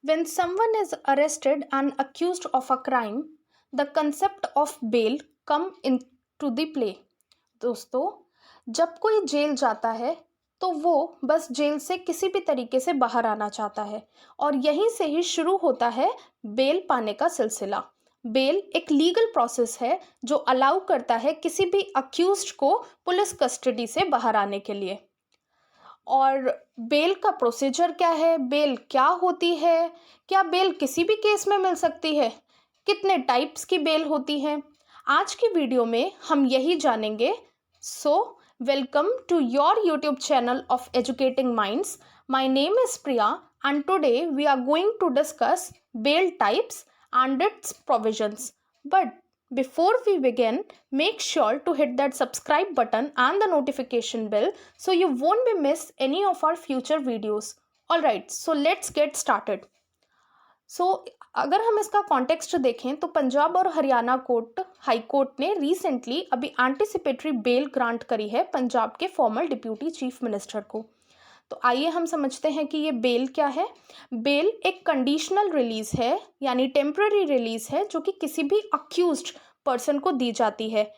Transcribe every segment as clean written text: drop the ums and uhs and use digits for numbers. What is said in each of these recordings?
When someone is arrested and accused of a crime, the concept of bail come into the play. दोस्तों, जब कोई jail जाता है तो वो बस जेल से किसी भी तरीके से बाहर आना चाहता है और यहीं से ही शुरू होता है बेल पाने का सिलसिला। बेल एक लीगल प्रोसेस है जो अलाउ करता है किसी भी अक्यूज्ड को पुलिस कस्टडी से बाहर आने के लिए। और बेल का प्रोसीजर क्या है, बेल क्या होती है, क्या बेल किसी भी केस में मिल सकती है, कितने टाइप्स की बेल होती है, आज की वीडियो में हम यही जानेंगे। So welcome to your YouTube channel of educating minds. My name is Priya and today we are going to discuss bail types and its provisions. But before we begin, make sure to hit that subscribe button and the notification bell so you won't be miss any of our future videos. Alright, so let's get started. So अगर हम इसका context देखें तो पंजाब और Haryana court high court ने recently अभी anticipatory bell grant करी है पंजाब के फॉर्मर डिप्यूटी चीफ मिनिस्टर को। तो आइए हम समझते हैं कि ये बेल क्या है। बेल एक कंडीशनल रिलीज है, यानी टेम्पररी रिलीज है, जो कि किसी भी अक्यूज्ड पर्सन को दी जाती है,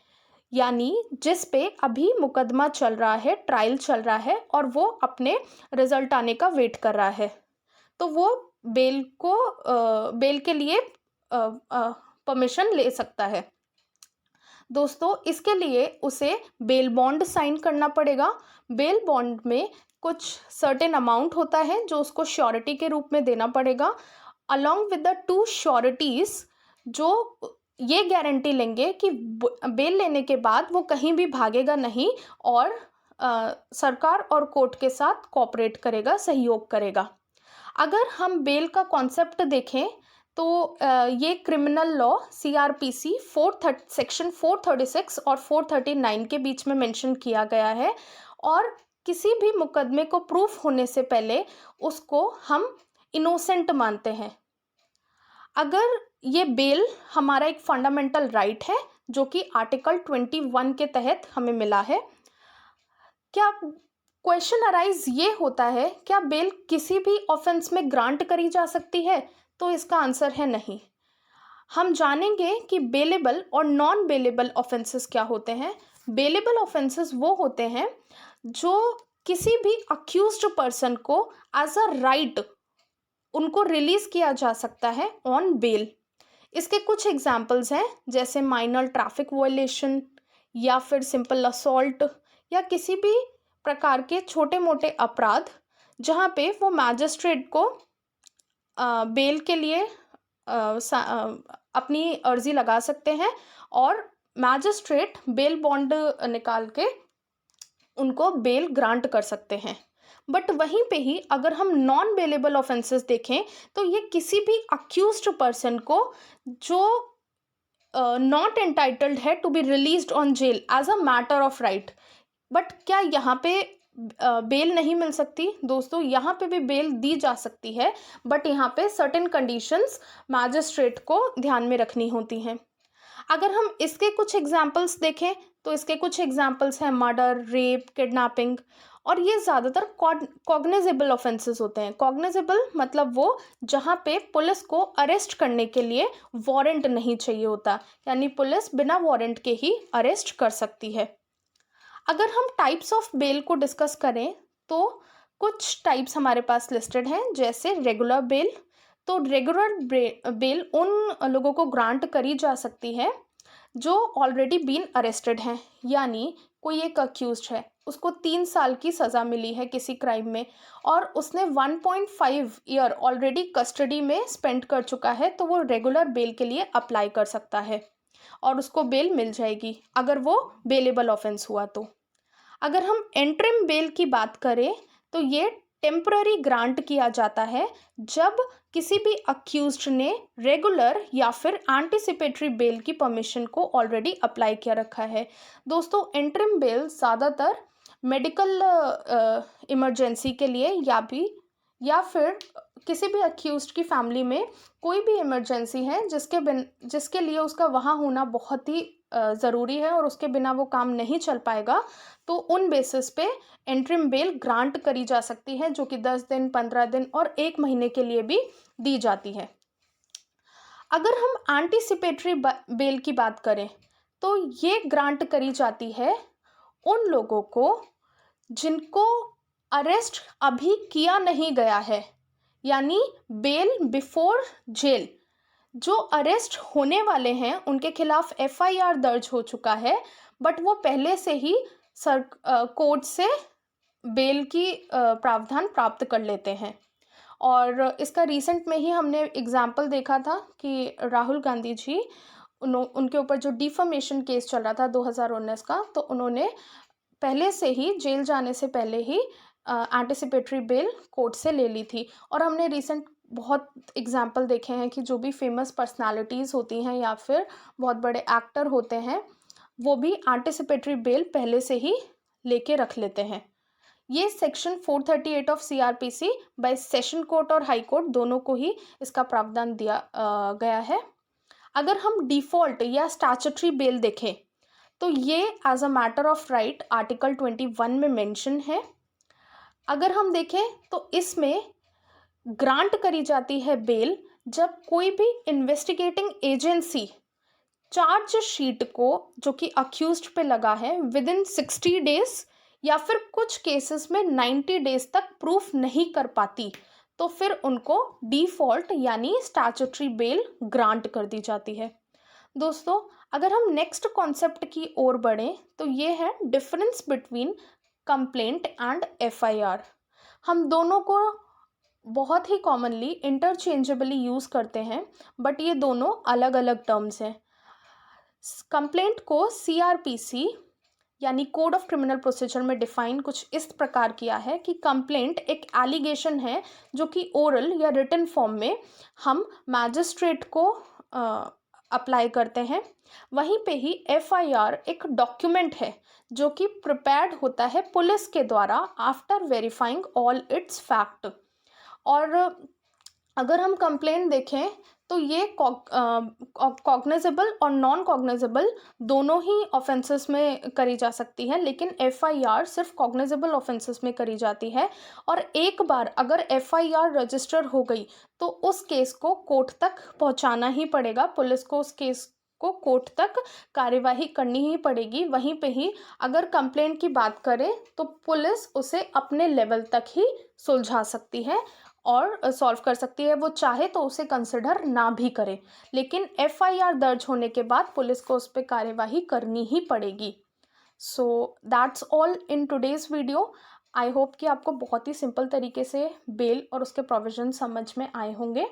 यानी जिस पे अभी मुकदमा चल रहा है, ट्रायल चल रहा है और वो अपने रिजल्ट आने का वेट कर रहा है, तो वो बेल के लिए परमिशन ले सकता है। दोस्तों, इसके लिए उसे बेल बॉन्ड साइन करना पड़ेगा। बेल बॉन्ड में कुछ सर्टेन अमाउंट होता है जो उसको श्योरिटी के रूप में देना पड़ेगा, अलॉन्ग विद द 2 श्योरिटीज जो ये गारंटी लेंगे कि बेल लेने के बाद वो कहीं भी भागेगा नहीं और सरकार और कोर्ट के साथ कोऑपरेट करेगा, सहयोग करेगा। अगर हम बेल का कॉन्सेप्ट देखें तो ये क्रिमिनल लॉ CRPC सेक्शन 436 और 439 के बीच में मेंशन किया गया है और किसी भी मुकदमे को प्रूफ होने से पहले उसको हम इनोसेंट मानते हैं। अगर ये बेल हमारा एक फंडामेंटल राइट है जो कि आर्टिकल 21 के तहत हमें मिला है, क्या क्वेश्चन अराइज ये होता है, क्या बेल किसी भी ऑफेंस में ग्रांट करी जा सकती है? तो इसका आंसर है नहीं। हम जानेंगे कि बेलेबल और नॉन बेलेबल ऑफेंसेस क्या होते हैं। बेलेबल ऑफेंसेस वो होते हैं जो किसी भी अक्यूज्ड पर्सन को एज अ राइट उनको रिलीज किया जा सकता है ऑन बेल। इसके कुछ एग्जाम्पल्स हैं, जैसे माइनर ट्रैफिक वायलेशन या फिर सिंपल असॉल्ट या किसी भी प्रकार के छोटे मोटे अपराध जहाँ पे वो मैजिस्ट्रेट को बेल के लिए अपनी अर्जी लगा सकते हैं और मैजिस्ट्रेट बेल बॉन्ड निकाल के उनको बेल ग्रांट कर सकते हैं। बट वहीं पे ही अगर हम नॉन बेलेबल ऑफेंसेस देखें तो ये किसी भी अक्यूज्ड पर्सन को जो नॉट एंटाइटल्ड है to be released on jail as a matter of right. But क्या यहाँ पे बेल नहीं मिल सकती? दोस्तों, यहाँ पे भी बेल दी जा सकती है, बट यहाँ पे सर्टेन कंडीशंस मैजिस्ट्रेट को ध्यान में रखनी होती हैं। अगर हम इसके कुछ एग्जाम्पल्स देखें तो इसके कुछ एग्जाम्पल्स हैं मर्डर, रेप, किडनैपिंग, और ये ज़्यादातर कॉग्निजेबल ऑफेंसेस होते हैं। कॉग्निजेबल मतलब वो जहाँ पे पुलिस को अरेस्ट करने के लिए वारंट नहीं चाहिए होता, यानी पुलिस बिना वारंट के ही अरेस्ट कर सकती है। अगर हम टाइप्स ऑफ बेल को डिस्कस करें तो कुछ टाइप्स हमारे पास लिस्टेड हैं, जैसे रेगुलर बेल। तो रेगुलर बेल उन लोगों को ग्रांट करी जा सकती है जो ऑलरेडी बीन अरेस्टेड हैं, यानी कोई एक अक्यूज्ड है, उसको 3 साल की सज़ा मिली है किसी क्राइम में और उसने 1.5 ईयर ऑलरेडी कस्टडी में स्पेंड कर चुका है, तो वो रेगुलर बेल के लिए अप्लाई कर सकता है और उसको बेल मिल जाएगी अगर वो बेलेबल ऑफेंस हुआ तो। अगर हम इंटरिम बेल की बात करें तो ये टेम्पररी ग्रांट किया जाता है जब किसी भी अक्यूज्ड ने रेगुलर या फिर एंटिसिपेटरी बेल की परमिशन को ऑलरेडी अप्लाई किया रखा है। दोस्तों, इंटरिम बेल ज़्यादातर मेडिकल इमरजेंसी के लिए या फिर किसी भी अक्यूज्ड की फैमिली में कोई भी इमरजेंसी है जिसके लिए उसका वहाँ होना बहुत ही ज़रूरी है और उसके बिना वो काम नहीं चल पाएगा, तो उन बेसिस पे इंटरिम बेल ग्रांट करी जा सकती है, जो कि 10 दिन, 15 दिन और 1 महीने के लिए भी दी जाती है। अगर हम एंटीसिपेटरी बेल की बात करें तो ये ग्रांट करी जाती है उन लोगों को जिनको अरेस्ट अभी किया नहीं गया है, यानी बेल बिफोर जेल। जो अरेस्ट होने वाले हैं उनके खिलाफ एफआईआर दर्ज हो चुका है, बट वो पहले से ही कोर्ट से बेल की प्रावधान प्राप्त कर लेते हैं। और इसका रिसेंट में ही हमने एग्जाम्पल देखा था कि राहुल गांधी जी उनके ऊपर जो डिफमेशन केस चल रहा था 2019 का, तो उन्होंने पहले से ही जेल जाने से पहले ही एंटिसिपेटरी बेल कोर्ट से ले ली थी। और हमने रिसेंट बहुत एग्जाम्पल देखे हैं कि जो भी फेमस पर्सनालिटीज़ होती हैं या फिर बहुत बड़े एक्टर होते हैं, वो भी एंटिसिपेटरी बेल पहले से ही लेके रख लेते हैं। ये section 438 of CrPC bye session court और हाई कोर्ट दोनों को ही इसका प्रावधान दिया गया है। अगर हम डिफ़ॉल्ट या स्टैट्यूटरी बेल देखें तो ये as a matter of right article 21 में मेंशन है। अगर हम देखें तो इसमें ग्रांट करी जाती है बेल जब कोई भी इन्वेस्टिगेटिंग एजेंसी चार्जशीट को जो कि अक्यूज्ड पे लगा है विद इन 60 डेज या फिर कुछ केसेस में 90 डेज तक प्रूफ नहीं कर पाती, तो फिर उनको डिफ़ॉल्ट यानी स्टैट्यूटरी बेल ग्रांट कर दी जाती है। दोस्तों, अगर हम नेक्स्ट कॉन्सेप्ट की ओर बढ़ें तो ये है difference between complaint and FIR. हम दोनों को बहुत ही कॉमनली इंटरचेंजेबली यूज़ करते हैं, बट ये दोनों अलग अलग टर्म्स हैं। कंप्लेंट को सीआरपीसी यानी कोड ऑफ क्रिमिनल प्रोसीजर में डिफाइन कुछ इस प्रकार किया है कि कंप्लेंट एक एलिगेशन है जो कि ओरल या रिटन फॉर्म में हम मैजिस्ट्रेट को अप्लाई करते हैं। वहीं पे ही एफआईआर एक डॉक्यूमेंट है जो कि प्रिपेयर्ड होता है पुलिस के द्वारा after verifying all it's fact. और अगर हम कंप्लेंट देखें तो ये कॉग्निजेबल और नॉन कॉग्निजेबल दोनों ही ऑफेंसेस में करी जा सकती है, लेकिन एफआईआर सिर्फ कॉग्निजेबल ऑफेंसेस में करी जाती है। और एक बार अगर एफआईआर रजिस्टर हो गई तो उस केस को कोर्ट तक पहुंचाना ही पड़ेगा, पुलिस को उस केस को कोर्ट तक कार्यवाही करनी ही पड़ेगी। वहीं पे ही अगर कंप्लेंट की बात करें तो पुलिस उसे अपने लेवल तक ही सुलझा सकती है और सॉल्व कर सकती है। वो चाहे तो उसे कंसिडर ना भी करे, लेकिन एफआईआर दर्ज होने के बाद पुलिस को उस पर कार्यवाही करनी ही पड़ेगी। So that's all in today's video. I hope कि आपको बहुत ही सिंपल तरीके से बेल और उसके प्रोविज़न समझ में आए होंगे।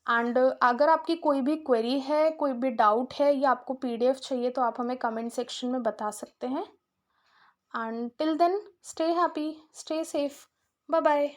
एंड अगर आपकी कोई भी क्वेरी है, कोई भी डाउट है या आपको पीडीएफ चाहिए तो आप हमें कमेंट सेक्शन में बता सकते हैं। And till then stay happy, stay safe, bye bye.